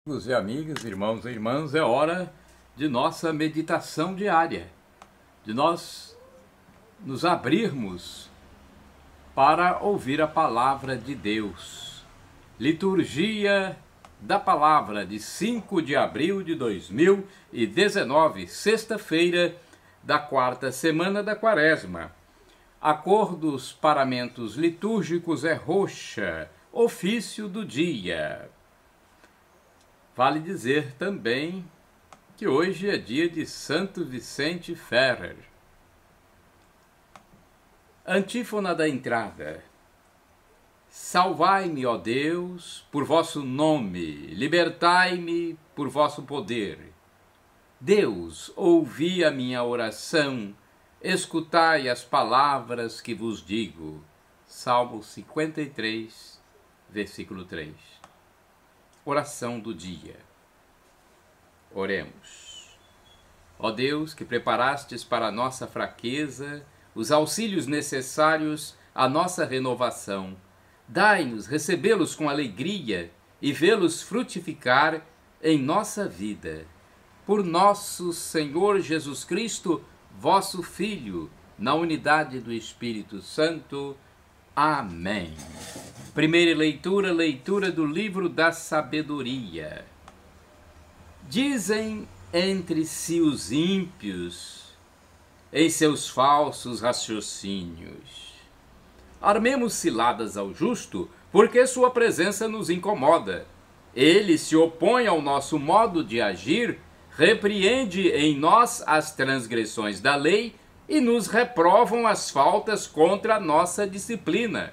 Amigos e amigas, irmãos e irmãs, é hora de nossa meditação diária, de nós nos abrirmos para ouvir a palavra de Deus. Liturgia da Palavra de 5 de abril de 2019, sexta-feira da quarta semana da Quaresma. A cor dos paramentos litúrgicos é roxa, ofício do dia. Vale dizer também que hoje é dia de Santo Vicente Ferrer. Antífona da entrada. Salvai-me, ó Deus, por vosso nome, libertai-me por vosso poder. Deus, ouvi a minha oração, escutai as palavras que vos digo. Salmo 53, versículo 3. Oração do dia. Oremos. Ó Deus, que preparastes para a nossa fraqueza os auxílios necessários à nossa renovação, dai-nos recebê-los com alegria e vê-los frutificar em nossa vida. Por nosso Senhor Jesus Cristo, vosso Filho, na unidade do Espírito Santo. Amém. Primeira leitura, leitura do livro da sabedoria. Dizem entre si os ímpios, em seus falsos raciocínios: armemos ciladas ao justo, porque sua presença nos incomoda. Ele se opõe ao nosso modo de agir, repreende em nós as transgressões da lei e nos reprovam as faltas contra a nossa disciplina.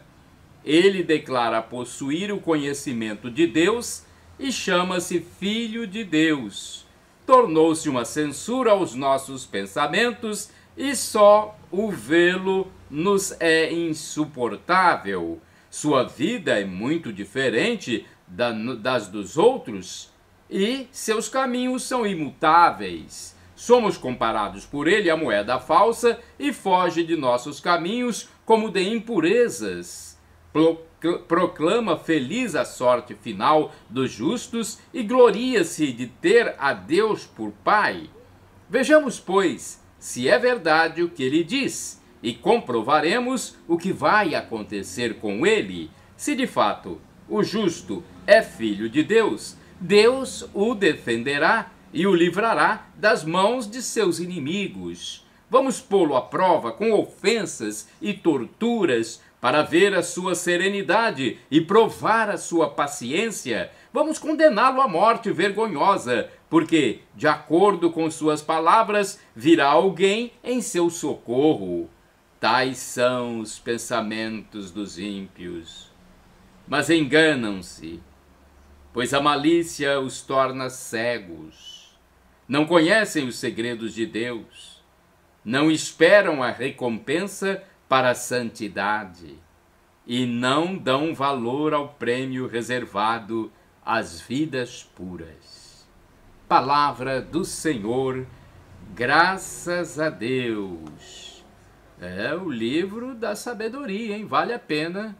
Ele declara possuir o conhecimento de Deus e chama-se Filho de Deus. Tornou-se uma censura aos nossos pensamentos e só o vê-lo nos é insuportável. Sua vida é muito diferente das dos outros e seus caminhos são imutáveis. Somos comparados por ele à moeda falsa e foge de nossos caminhos como de impurezas. Proclama feliz a sorte final dos justos e gloria-se de ter a Deus por Pai. Vejamos, pois, se é verdade o que ele diz, e comprovaremos o que vai acontecer com ele. Se de fato o justo é filho de Deus, Deus o defenderá e o livrará das mãos de seus inimigos. Vamos pô-lo à prova com ofensas e torturas para ver a sua serenidade e provar a sua paciência. Vamos condená-lo à morte vergonhosa, porque, de acordo com suas palavras, virá alguém em seu socorro. Tais são os pensamentos dos ímpios. Mas enganam-se, pois a malícia os torna cegos. Não conhecem os segredos de Deus. Não esperam a recompensa para a santidade e não dão valor ao prêmio reservado às vidas puras. Palavra do Senhor, graças a Deus. É o livro da sabedoria, hein? Vale a pena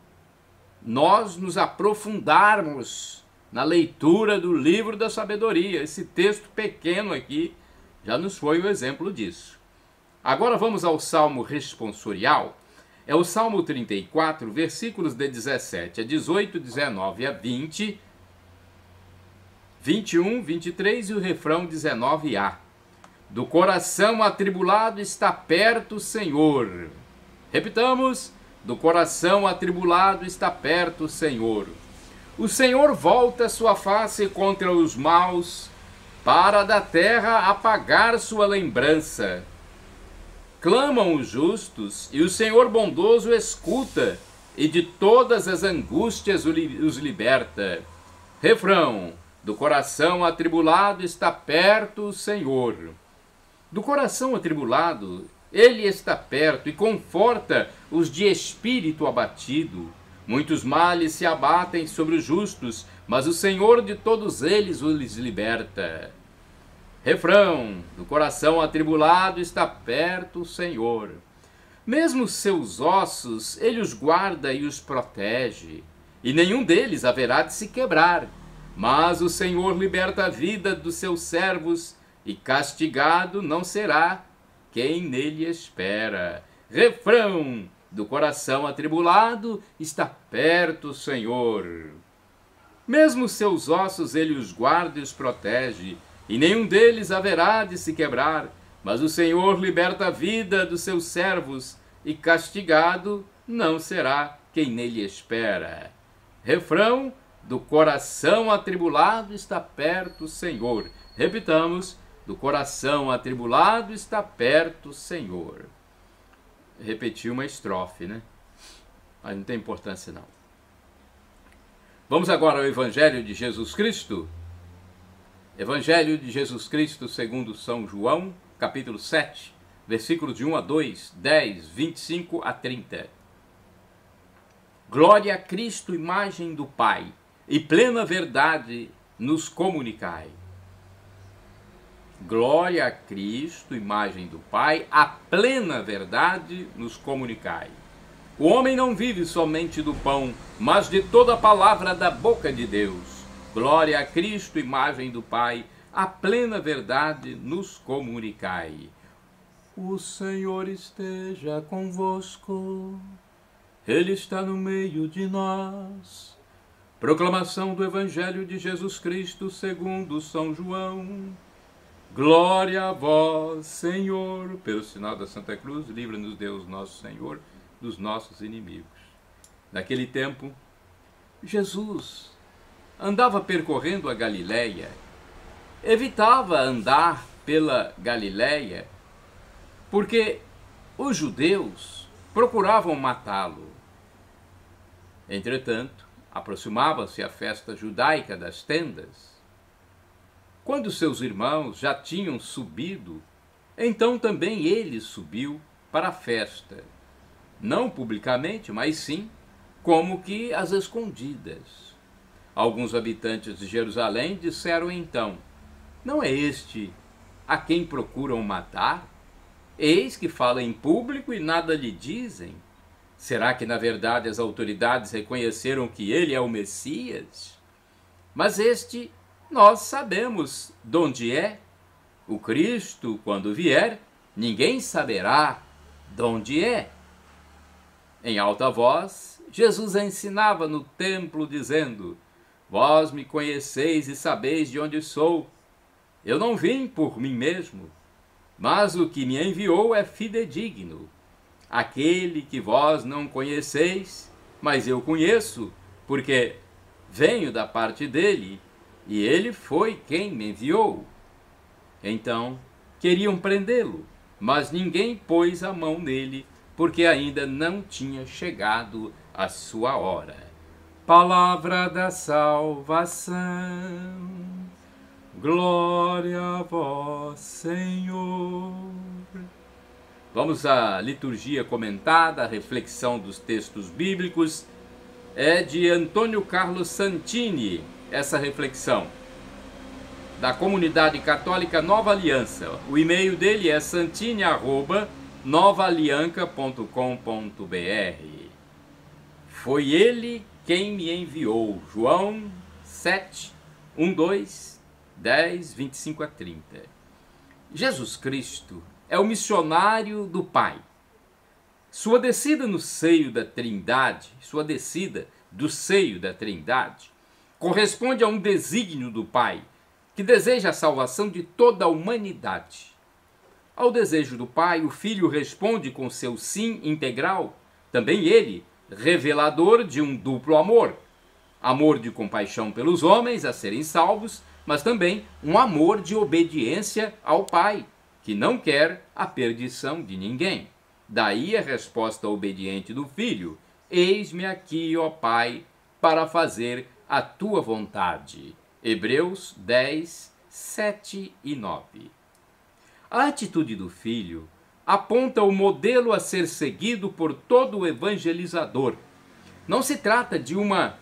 nós nos aprofundarmos na leitura do livro da sabedoria. Esse texto pequeno aqui já nos foi um exemplo disso. Agora vamos ao Salmo responsorial. É o Salmo 34, versículos de 17 a 18, 19 a 20, 21, 23 e o refrão 19a. Do coração atribulado está perto o Senhor. Repitamos: do coração atribulado está perto o Senhor. O Senhor volta sua face contra os maus, para da terra apagar sua lembrança. Clamam os justos, e o Senhor bondoso escuta, e de todas as angústias os liberta. Refrão: do coração atribulado está perto o Senhor. Do coração atribulado, ele está perto e conforta os de espírito abatido. Muitos males se abatem sobre os justos, mas o Senhor de todos eles os liberta. Refrão: do coração atribulado está perto o Senhor. Mesmo seus ossos ele os guarda e os protege, e nenhum deles haverá de se quebrar. Mas o Senhor liberta a vida dos seus servos, e castigado não será quem nele espera. Refrão: do coração atribulado está perto o Senhor. Mesmo seus ossos ele os guarda e os protege, e nenhum deles haverá de se quebrar. Mas o Senhor liberta a vida dos seus servos, e castigado não será quem nele espera. Refrão: do coração atribulado está perto o Senhor. Repitamos: do coração atribulado está perto o Senhor. Repetir uma estrofe, né? Mas não tem importância não. Vamos agora ao Evangelho de Jesus Cristo. Evangelho de Jesus Cristo segundo São João, capítulo 7, versículos de 1 a 2, 10, 25 a 30. Glória a Cristo, imagem do Pai, e plena verdade nos comunicai. Glória a Cristo, imagem do Pai, a plena verdade nos comunicai. O homem não vive somente do pão, mas de toda a palavra da boca de Deus. Glória a Cristo, imagem do Pai, a plena verdade nos comunicai. O Senhor esteja convosco, Ele está no meio de nós. Proclamação do Evangelho de Jesus Cristo segundo São João. Glória a vós, Senhor. Pelo sinal da Santa Cruz, livra-nos Deus nosso Senhor dos nossos inimigos. Naquele tempo, Jesus andava percorrendo a Galileia, evitava andar pela Galileia, porque os judeus procuravam matá-lo. Entretanto, aproximava-se a festa judaica das tendas. Quando seus irmãos já tinham subido, então também ele subiu para a festa. Não publicamente, mas sim como que às escondidas. Alguns habitantes de Jerusalém disseram então: não é este a quem procuram matar? Eis que fala em público e nada lhe dizem. Será que na verdade as autoridades reconheceram que ele é o Messias? Mas este nós sabemos de onde é. O Cristo, quando vier, ninguém saberá de onde é. Em alta voz, Jesus ensinava no templo, dizendo: vós me conheceis e sabeis de onde sou. Eu não vim por mim mesmo, mas o que me enviou é fidedigno. Aquele que vós não conheceis, mas eu conheço, porque venho da parte dele, e ele foi quem me enviou. Então queriam prendê-lo, mas ninguém pôs a mão nele, porque ainda não tinha chegado a sua hora. Palavra da salvação. Glória a vós, Senhor. Vamos à liturgia comentada, a reflexão dos textos bíblicos. É de Antônio Carlos Santini, essa reflexão, da Comunidade Católica Nova Aliança. O e-mail dele é santini@novaalianca.com.br. Foi ele quem me enviou. João 7, 1, 2, 10, 25 a 30. Jesus Cristo é o missionário do Pai. Sua descida no seio da Trindade, corresponde a um desígnio do Pai, que deseja a salvação de toda a humanidade. Ao desejo do Pai, o Filho responde com seu sim integral, também ele, revelador de um duplo amor. Amor de compaixão pelos homens a serem salvos, mas também um amor de obediência ao Pai, que não quer a perdição de ninguém. Daí a resposta obediente do Filho: eis-me aqui, ó Pai, para fazer a tua vontade. Hebreus 10, 7 e 9. A atitude do Filho aponta o modelo a ser seguido por todo evangelizador. Não se trata de uma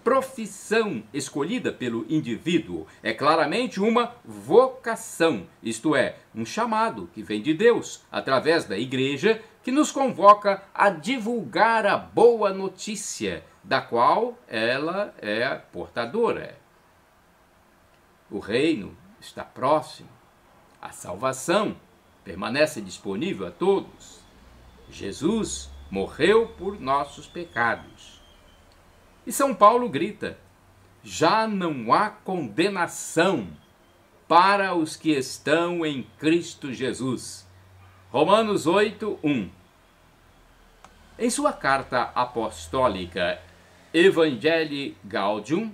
profissão escolhida pelo indivíduo, é claramente uma vocação, isto é, um chamado que vem de Deus, através da Igreja, que nos convoca a divulgar a boa notícia, da qual ela é portadora. O reino está próximo. A salvação permanece disponível a todos. Jesus morreu por nossos pecados. E São Paulo grita: já não há condenação para os que estão em Cristo Jesus. Romanos 8, 1. Em sua carta apostólica Evangelii Gaudium,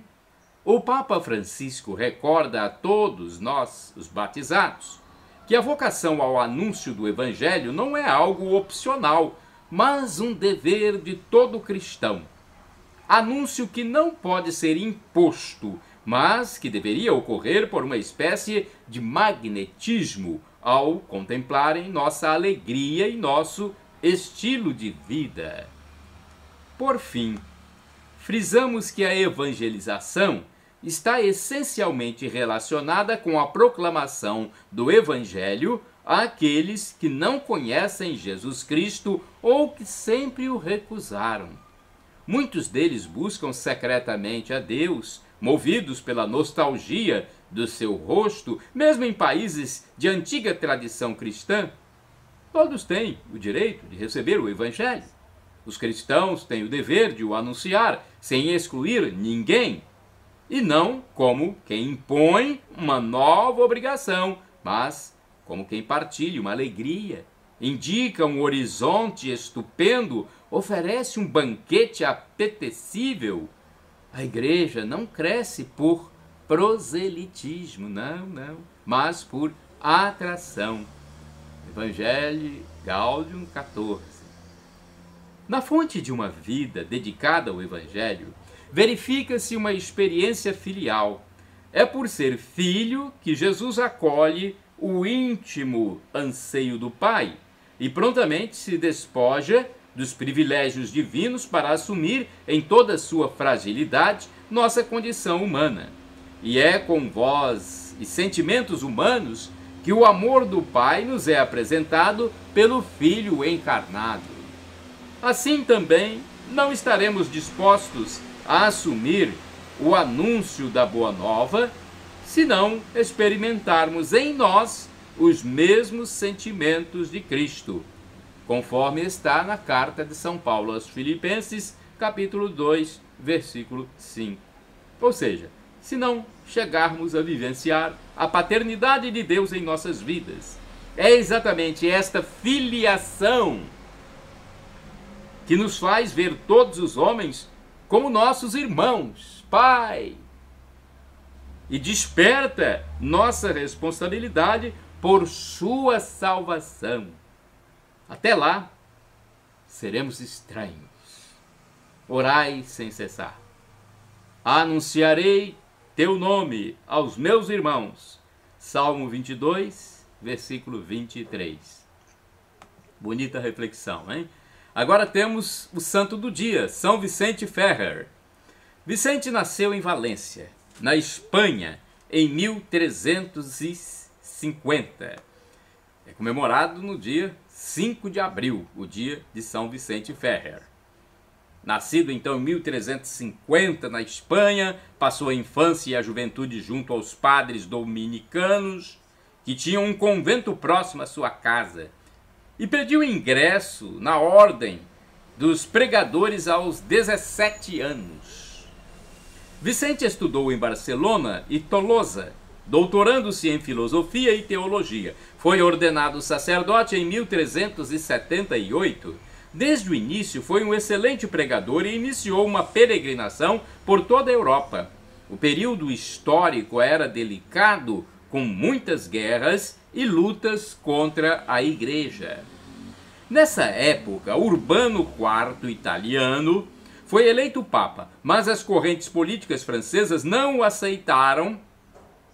o Papa Francisco recorda a todos nós, os batizados, que a vocação ao anúncio do Evangelho não é algo opcional, mas um dever de todo cristão. Anúncio que não pode ser imposto, mas que deveria ocorrer por uma espécie de magnetismo ao contemplarem nossa alegria e nosso estilo de vida. Por fim, frisamos que a evangelização está essencialmente relacionada com a proclamação do Evangelho àqueles que não conhecem Jesus Cristo ou que sempre o recusaram. Muitos deles buscam secretamente a Deus, movidos pela nostalgia do seu rosto, mesmo em países de antiga tradição cristã. Todos têm o direito de receber o Evangelho. Os cristãos têm o dever de o anunciar, sem excluir ninguém, e não como quem impõe uma nova obrigação, mas como quem partilha uma alegria, indica um horizonte estupendo, oferece um banquete apetecível. A igreja não cresce por proselitismo, não, mas por atração. Evangelii Gaudium 14. Na fonte de uma vida dedicada ao Evangelho, verifica-se uma experiência filial. É por ser filho que Jesus acolhe o íntimo anseio do Pai e prontamente se despoja dos privilégios divinos para assumir em toda a sua fragilidade nossa condição humana. E é com voz e sentimentos humanos que o amor do Pai nos é apresentado pelo Filho encarnado. Assim também não estaremos dispostos a assumir o anúncio da Boa Nova se não experimentarmos em nós os mesmos sentimentos de Cristo, conforme está na carta de São Paulo aos Filipenses, capítulo 2, versículo 5. Ou seja, se não chegarmos a vivenciar a paternidade de Deus em nossas vidas, é exatamente esta filiação que nos faz ver todos os homens como nossos irmãos, Pai, e desperta nossa responsabilidade por sua salvação. Até lá, seremos estranhos. Orai sem cessar. Anunciarei teu nome aos meus irmãos. Salmo 22, versículo 23. Bonita reflexão, hein? Agora temos o santo do dia, São Vicente Ferrer. Vicente nasceu em Valência, na Espanha, em 1350. É comemorado no dia 5 de abril, o dia de São Vicente Ferrer. Nascido então em 1350 na Espanha, passou a infância e a juventude junto aos padres dominicanos, que tinham um convento próximo à sua casa, e pediu ingresso na ordem dos pregadores aos 17 anos. Vicente estudou em Barcelona e Tolosa, doutorando-se em filosofia e teologia. Foi ordenado sacerdote em 1378. Desde o início foi um excelente pregador e iniciou uma peregrinação por toda a Europa. O período histórico era delicado, com muitas guerras e lutas contra a Igreja. Nessa época, Urbano IV, italiano, foi eleito Papa, mas as correntes políticas francesas não o aceitaram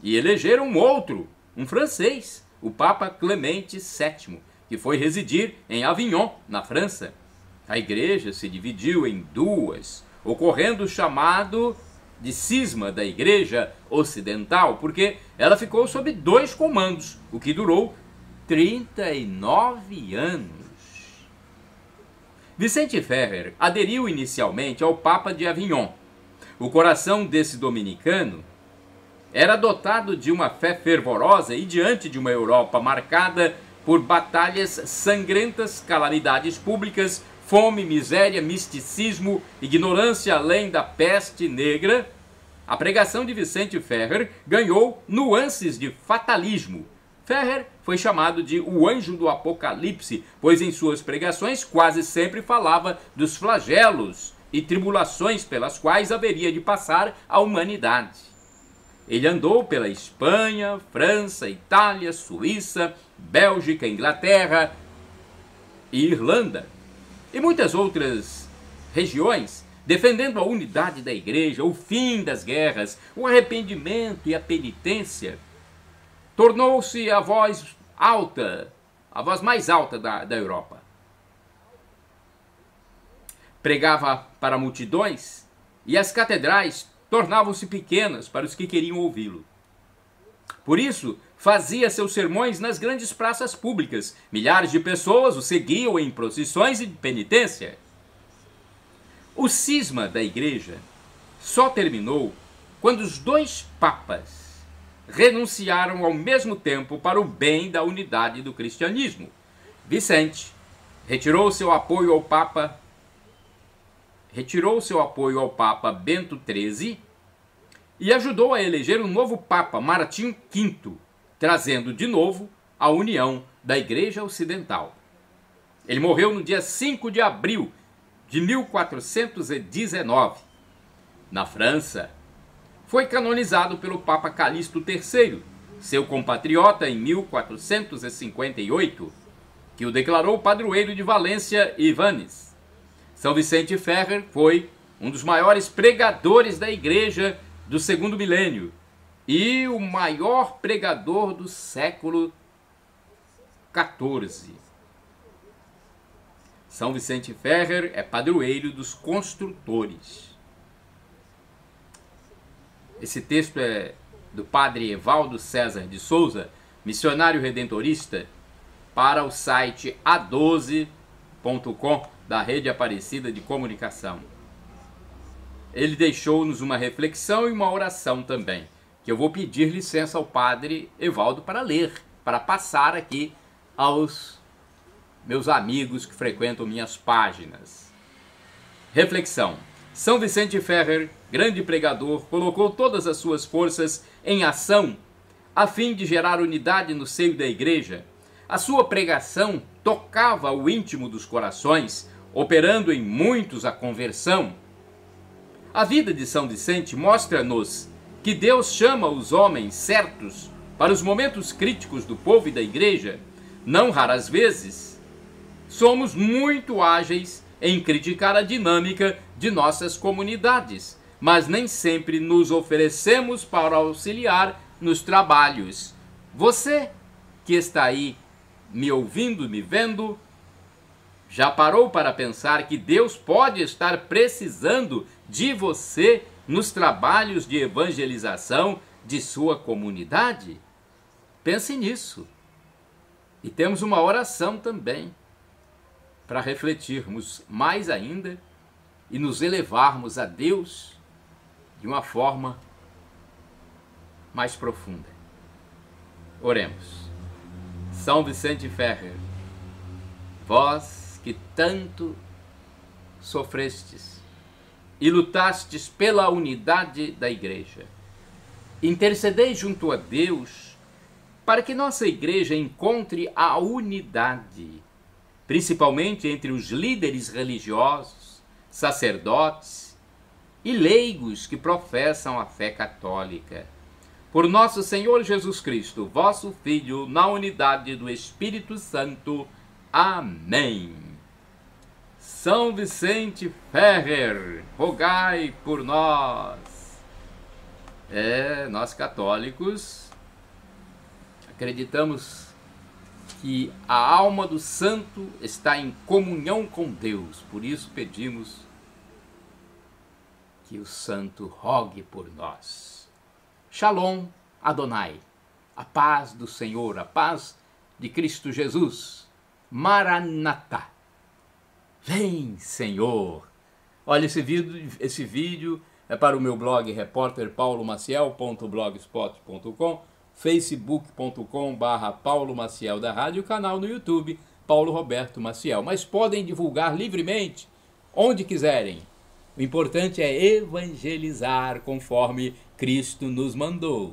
e elegeram outro, um francês, o Papa Clemente VII, que foi residir em Avignon, na França. A Igreja se dividiu em duas, ocorrendo o chamado de cisma da Igreja Ocidental, porque ela ficou sob dois comandos, o que durou 39 anos. Vicente Ferrer aderiu inicialmente ao Papa de Avignon. O coração desse dominicano era dotado de uma fé fervorosa e diante de uma Europa marcada por batalhas sangrentas, calamidades públicas, fome, miséria, misticismo, ignorância além da peste negra, a pregação de Vicente Ferrer ganhou nuances de fatalismo. Ferrer foi chamado de o anjo do Apocalipse, pois em suas pregações quase sempre falava dos flagelos e tribulações pelas quais haveria de passar a humanidade. Ele andou pela Espanha, França, Itália, Suíça, Bélgica, Inglaterra e Irlanda, e muitas outras regiões, defendendo a unidade da igreja, o fim das guerras, o arrependimento e a penitência. Tornou-se a voz alta, a voz mais alta da Europa. Pregava para multidões e as catedrais tornavam-se pequenas para os que queriam ouvi-lo. Por isso, fazia seus sermões nas grandes praças públicas. Milhares de pessoas o seguiam em procissões de penitência. O cisma da igreja só terminou quando os dois papas renunciaram ao mesmo tempo para o bem da unidade do cristianismo. Vicente retirou seu apoio ao Papa Bento XIII e ajudou a eleger um novo Papa, Martim V, trazendo de novo a união da Igreja Ocidental. Ele morreu no dia 5 de abril de 1419. Na França, foi canonizado pelo Papa Calixto III, seu compatriota, em 1458, que o declarou padroeiro de Valência e Vannes. São Vicente Ferrer foi um dos maiores pregadores da Igreja do segundo milênio e o maior pregador do século XIV. São Vicente Ferrer é padroeiro dos construtores. Esse texto é do padre Evaldo César de Souza, missionário redentorista, para o site a12.com da Rede Aparecida de Comunicação. Ele deixou-nos uma reflexão e uma oração também, que eu vou pedir licença ao padre Evaldo para ler, para passar aqui aos meus amigos que frequentam minhas páginas. Reflexão. São Vicente Ferrer, grande pregador, colocou todas as suas forças em ação a fim de gerar unidade no seio da igreja. A sua pregação tocava o íntimo dos corações, operando em muitos a conversão. A vida de São Vicente mostra-nos que Deus chama os homens certos para os momentos críticos do povo e da igreja. Não raras vezes, somos muito ágeis em criticar a dinâmica de nossas comunidades, mas nem sempre nos oferecemos para auxiliar nos trabalhos. Você que está aí me ouvindo, me vendo, já parou para pensar que Deus pode estar precisando de você nos trabalhos de evangelização de sua comunidade? Pense nisso. E temos uma oração também para refletirmos mais ainda e nos elevarmos a Deus de uma forma mais profunda. Oremos. São Vicente Ferrer, vós que tanto sofrestes e lutastes pela unidade da igreja, intercedei junto a Deus para que nossa igreja encontre a unidade, principalmente entre os líderes religiosos, sacerdotes e leigos que professam a fé católica. Por nosso Senhor Jesus Cristo, vosso Filho, na unidade do Espírito Santo. Amém. São Vicente Ferrer, rogai por nós. Nós católicos acreditamos que a alma do santo está em comunhão com Deus. Por isso pedimos que o santo rogue por nós. Shalom Adonai, a paz do Senhor, a paz de Cristo Jesus. Maranatá. Vem, Senhor. Olha, esse vídeo é para o meu blog repórterpaulomaciel.blogspot.com, facebook.com/Paulo Maciel da Rádio, canal no YouTube Paulo Roberto Maciel. Mas podem divulgar livremente, onde quiserem. O importante é evangelizar conforme Cristo nos mandou.